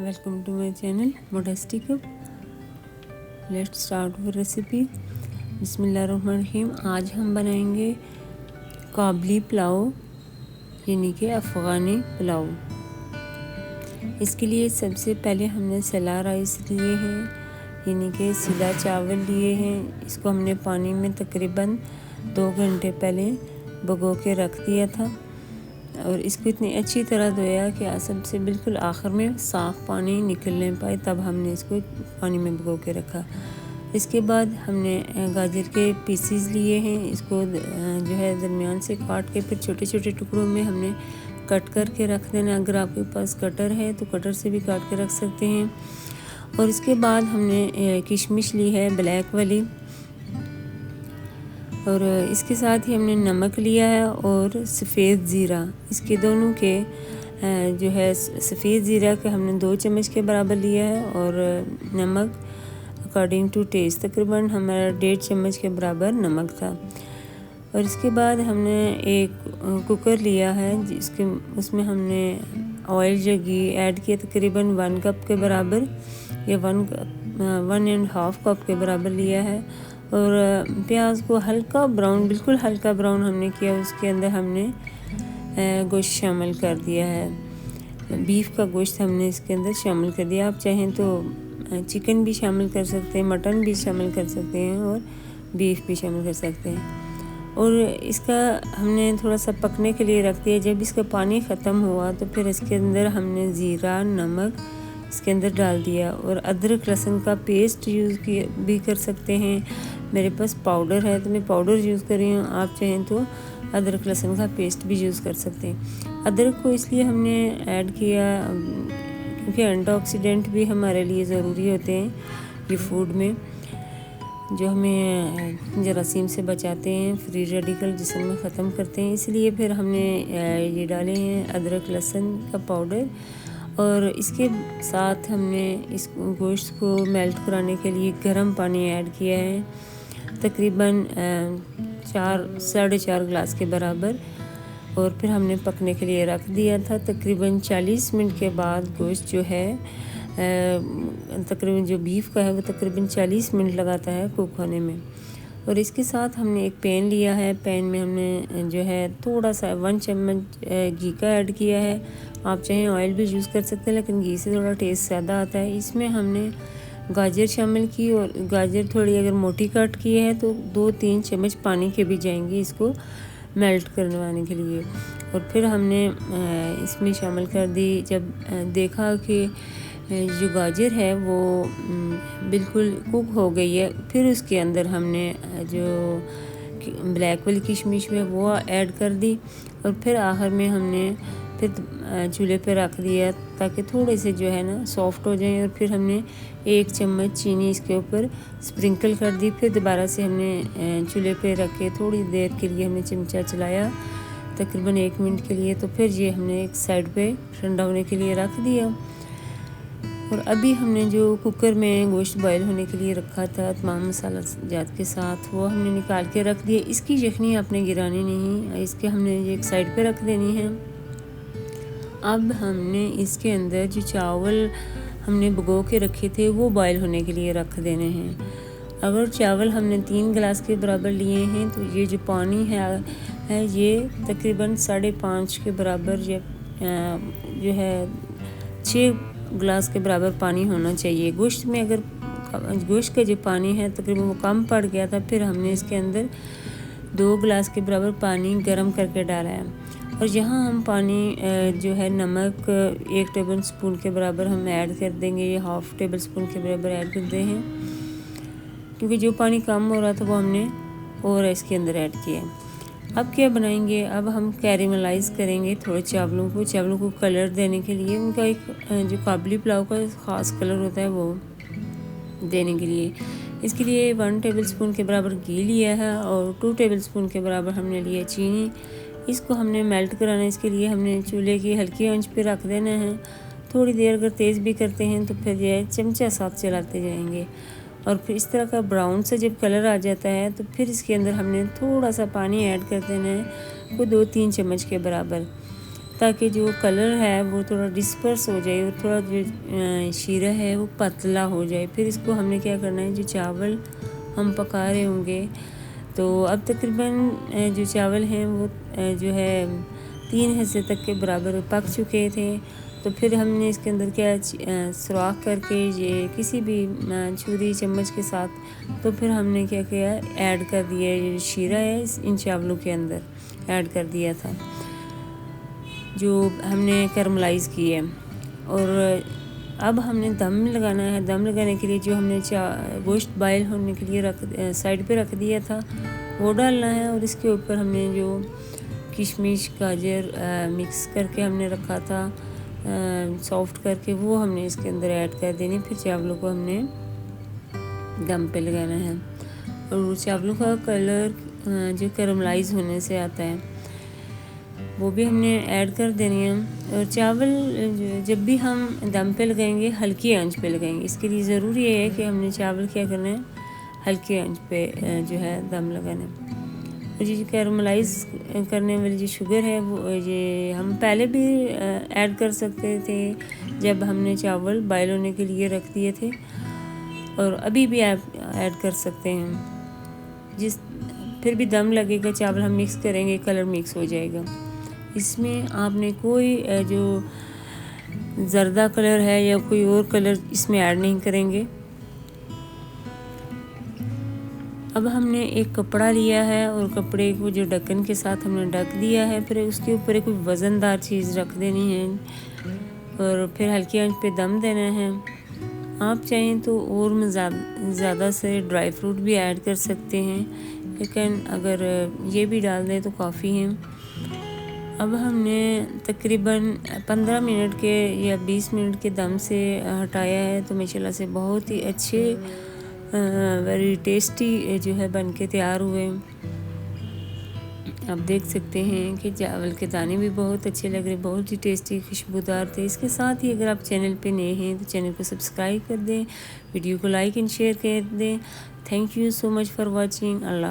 Welcome to my channel Modesty Cook. Let's start with recipe. बिस्मिल्लाहिर्रहमानिर्रहीम। आज हम बनाएंगे काबली पुलाव यानी कि अफ़गानी पुलाव। इसके लिए सबसे पहले हमने सिला राइस लिए हैं यानी कि सिला चावल लिए हैं। इसको हमने पानी में तकरीबन 2 घंटे पहले भिगो के रख दिया था और इसको इतनी अच्छी तरह धोया कि सबसे बिल्कुल आखिर में साफ़ पानी निकलने पाए, तब हमने इसको पानी में भिगो के रखा। इसके बाद हमने गाजर के पीसीज लिए हैं। इसको जो है दरमियान से काट के फिर छोटे छोटे टुकड़ों में हमने कट करके रख देना। अगर आपके पास कटर है तो कटर से भी काट के रख सकते हैं। और इसके बाद हमने किशमिश ली है ब्लैक वाली, और इसके साथ ही हमने नमक लिया है और सफ़ेद ज़ीरा। इसके दोनों के जो है सफ़ेद ज़ीरा के हमने 2 चम्मच के बराबर लिया है और नमक अकॉर्डिंग टू टेस्ट तकरीबन हमारा 1.5 चम्मच के बराबर नमक था। और इसके बाद हमने एक कुकर लिया है जिसके उसमें हमने ऑयल जो घी ऐड किया तकरीबन 1 कप के बराबर या 1.5 कप के बराबर लिया है। और प्याज को हल्का ब्राउन, बिल्कुल हल्का ब्राउन हमने किया। उसके अंदर हमने गोश्त शामिल कर दिया है। बीफ का गोश्त हमने इसके अंदर शामिल कर दिया। आप चाहें तो चिकन भी शामिल कर सकते हैं, मटन भी शामिल कर सकते हैं और बीफ भी शामिल कर सकते हैं। और इसका हमने थोड़ा सा पकने के लिए रख दिया। जब इसका पानी ख़त्म हुआ तो फिर इसके अंदर हमने ज़ीरा नमक इसके अंदर डाल दिया। और अदरक लहसुन का पेस्ट यूज़ भी कर सकते हैं। मेरे पास पाउडर है तो मैं पाउडर यूज़ कर रही हूँ। आप चाहें तो अदरक लहसुन का पेस्ट भी यूज़ कर सकते हैं। अदरक को इसलिए हमने ऐड किया क्योंकि एंटीऑक्सीडेंट भी हमारे लिए ज़रूरी होते हैं ये फूड में, जो हमें जरासीम से बचाते हैं, फ्री रेडिकल जिस्म में ख़त्म करते हैं। इसलिए फिर हमने ये डाले हैं अदरक लहसुन का पाउडर। और इसके साथ हमने इस गोश्त को मेल्ट कराने के लिए गर्म पानी ऐड किया है तकरीबन 4-4.5 गिलास के बराबर। और फिर हमने पकने के लिए रख दिया था। तकरीबन 40 मिनट के बाद गोश्त जो है तकरीबन जो बीफ का है वो तकरीबन 40 मिनट लगाता है कुक होने में। और इसके साथ हमने एक पैन लिया है। पैन में हमने जो है थोड़ा सा 1 चम्मच घी का ऐड किया है। आप चाहें ऑयल भी यूज़ कर सकते हैं लेकिन घी से थोड़ा टेस्ट ज़्यादा आता है। इसमें हमने गाजर शामिल की और गाजर थोड़ी अगर मोटी कट की है तो 2-3 चम्मच पानी के भी जाएंगे इसको मेल्ट करवाने के लिए। और फिर हमने इसमें शामिल कर दी। जब देखा कि जो गाजर है वो बिल्कुल कुक हो गई है, फिर उसके अंदर हमने जो ब्लैक वाली किशमिश है वो ऐड कर दी। और फिर आखिर में हमने फिर चूल्हे पे रख दिया ताकि थोड़े से जो है ना सॉफ्ट हो जाएं। और फिर हमने 1 चम्मच चीनी इसके ऊपर स्प्रिंकल कर दी। फिर दोबारा से हमने चूल्हे पे रख के थोड़ी देर के लिए हमने चिमचा चलाया तकरीबन 1 मिनट के लिए। तो फिर ये हमने एक साइड पे ठंडा होने के लिए रख दिया। और अभी हमने जो कुकर में गोश्त बॉयल होने के लिए रखा था तमाम मसाला जात के साथ, वो हमने निकाल के रख दिया। इसकी यखनी आपने गिरानी नहीं, इसके हमने ये एक साइड पे रख देनी है। अब हमने इसके अंदर जो चावल हमने भिगो के रखे थे वो बॉयल होने के लिए रख देने हैं। अगर चावल हमने 3 गिलास के बराबर लिए हैं तो ये जो पानी है ये तकरीबन 5.5 के बराबर जो है 6 गिलास के बराबर पानी होना चाहिए। गोश्त में अगर गोश्त का जो पानी है तकरीबन वो कम पड़ गया था, फिर हमने इसके अंदर 2 गिलास के बराबर पानी गर्म करके डाला है। और यहाँ हम पानी जो है नमक 1 टेबल स्पून के बराबर हम ऐड कर देंगे। ये 1/2 टेबल स्पून के बराबर ऐड कर दे हैं क्योंकि जो पानी कम हो रहा था वो हमने और इसके अंदर ऐड किया। अब क्या बनाएंगे, अब हम कैरेमलाइज़ करेंगे थोड़े चावलों को कलर देने के लिए। उनका एक जो काबली पुलाव का ख़ास कलर होता है वो देने के लिए। इसके लिए 1 टेबल स्पून के बराबर घी लिया है और 2 टेबल स्पून के बराबर हमने लिया चीनी। इसको हमने मेल्ट कराना है। इसके लिए हमने चूल्हे की हल्की आंच पे रख देना है। थोड़ी देर अगर तेज़ भी करते हैं तो फिर ये चमचा साथ चलाते जाएंगे। और फिर इस तरह का ब्राउन से जब कलर आ जाता है तो फिर इसके अंदर हमने थोड़ा सा पानी ऐड कर देना है, कोई 2-3 चम्मच के बराबर। ताकि जो कलर है वो थोड़ा डिस्पर्स हो जाए और थोड़ा जो शीरा है वो पतला हो जाए। फिर इसको हमने क्या करना है, जो चावल हम पका रहे होंगे, तो अब तकरीबन जो चावल हैं वो जो है 3 हिस्से तक के बराबर पक चुके थे। तो फिर हमने इसके अंदर क्या सुराख करके ये किसी भी छुरी चम्मच के साथ, तो फिर हमने क्या किया, ऐड कर दिया ये शीरा है इन चावलों के अंदर ऐड कर दिया था जो हमने कैरमलाइज़ की है। और अब हमने दम लगाना है। दम लगाने के लिए जो हमने गोश्त बॉयल होने के लिए साइड पे रख दिया था वो डालना है। और इसके ऊपर हमने जो किशमिश गाजर मिक्स करके हमने रखा था सॉफ्ट करके, वो हमने इसके अंदर ऐड कर देनी। फिर चावलों को हमने दम पे लगाना है। और चावलों का कलर जो कैरमलाइज़ होने से आता है वो भी हमने ऐड कर देनी है। और चावल जब भी हम दम पे लगाएंगे हल्की आंच पे लगाएंगे। इसके लिए ज़रूरी है कि हमने चावल क्या करना है, हल्की आंच पे जो है दम लगाना है। और ये कैरमलाइज़ करने वाली जो शुगर है वो ये हम पहले भी ऐड कर सकते थे जब हमने चावल बॉयल होने के लिए रख दिए थे, और अभी भी ऐड कर सकते हैं। फिर भी दम लगेगा, चावल हम मिक्स करेंगे, कलर मिक्स हो जाएगा। इसमें आपने कोई जो ज़र्दा कलर है या कोई और कलर इसमें ऐड नहीं करेंगे। अब हमने एक कपड़ा लिया है और कपड़े को जो ढक्कन के साथ हमने ढक दिया है। फिर उसके ऊपर एक वज़नदार चीज़ रख देनी है और फिर हल्की आंच पे दम देना है। आप चाहें तो और में ज़्यादा से ड्राई फ्रूट भी ऐड कर सकते हैं, लेकिन अगर ये भी डाल दें तो काफ़ी है। अब हमने तकरीबन 15 मिनट के या 20 मिनट के दम से हटाया है, तो माशाल्लाह से बहुत ही अच्छे वेरी टेस्टी जो है बन के तैयार हुए। आप देख सकते हैं कि चावल के दाने भी बहुत अच्छे लग रहे, बहुत ही टेस्टी खुशबूदार थे। इसके साथ ही अगर आप चैनल पे नए हैं तो चैनल को सब्सक्राइब कर दें, वीडियो को लाइक एंड शेयर कर दें। Thank you so much for watching. Allah.